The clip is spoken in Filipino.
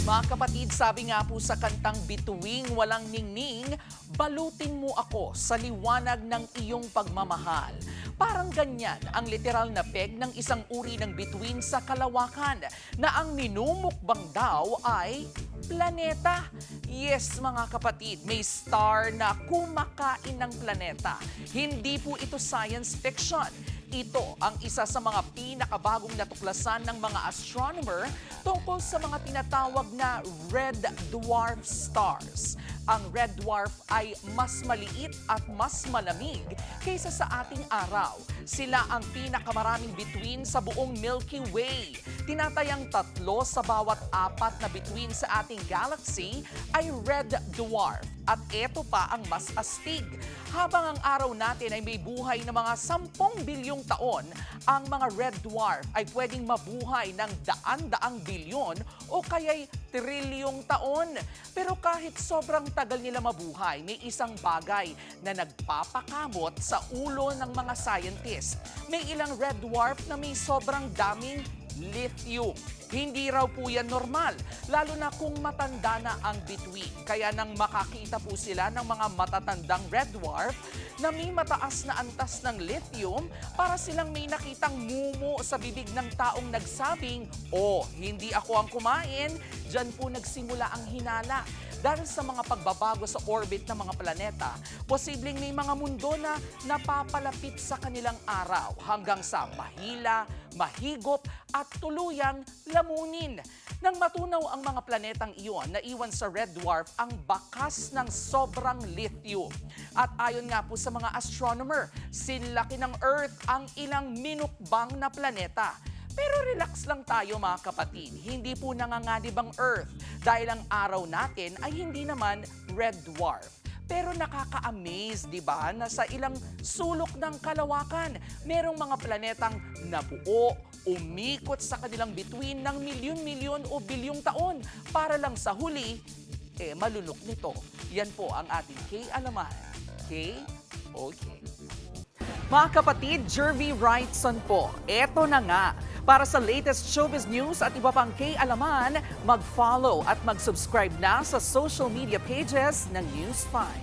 Mga kapatid, sabi nga po sa kantang Bituing Walang Ningning, balutin mo ako sa liwanag ng iyong pagmamahal. Parang ganyan ang literal na peg ng isang uri ng bituin sa kalawakan na ang minumukbang daw ay planeta. Yes, mga kapatid, may star na kumakain ng planeta. Hindi po ito science fiction. Ito ang isa sa mga pinakabagong natuklasan ng mga astronomer tungkol sa mga tinatawag na red dwarf stars. Ang red dwarf ay mas maliit at mas malamig kaysa sa ating araw. Sila ang pinakamaraming bituin sa buong Milky Way. Tinatayang 3 sa bawat 4 na bituin sa ating galaxy ay red dwarf. At ito pa ang mas astig. Habang ang araw natin ay may buhay na mga 10 bilyong taon, ang mga red dwarf ay pwedeng mabuhay ng daan-daang bilyon o kaya'y trilyong taon. Pero kahit sobrang tagal nila mabuhay, may isang bagay na nagpapakamot sa ulo ng mga scientist. May ilang red dwarf na may sobrang daming lithium. Hindi raw po yan normal, lalo na kung matanda na ang bituin. Kaya nang makakita po sila ng mga matatandang red dwarf na may mataas na antas ng lithium, para silang may nakitang mumo sa bibig ng taong nagsabing, "Oh, hindi ako ang kumain." Diyan po nagsimula ang hinala. Dahil sa mga pagbabago sa orbit ng mga planeta, posibleng may mga mundo na napapalapit sa kanilang araw hanggang sa mahila, mahigop at tuluyang lamunin. Nang matunaw ang mga planetang iyon, naiwan sa red dwarf ang bakas ng sobrang lithium. At ayon nga po sa mga astronomer, sinlaki ng Earth ang ilang minukbang na planeta. Pero relax lang tayo mga kapatid, hindi po nanganganib ang Earth dahil ang araw natin ay hindi naman red dwarf. Pero nakaka-amaze, di ba, na sa ilang sulok ng kalawakan, merong mga planetang nabuo, umikot sa kanilang bituin ng milyon-milyon o bilyong taon para lang sa huli, malunok nito. Yan po ang ating K-Alaman. Okay. Mga kapatid, Jervy Wrightson po. Eto na nga. Para sa latest showbiz news at iba pang K-Alaman, mag-follow at mag-subscribe na sa social media pages ng News 5.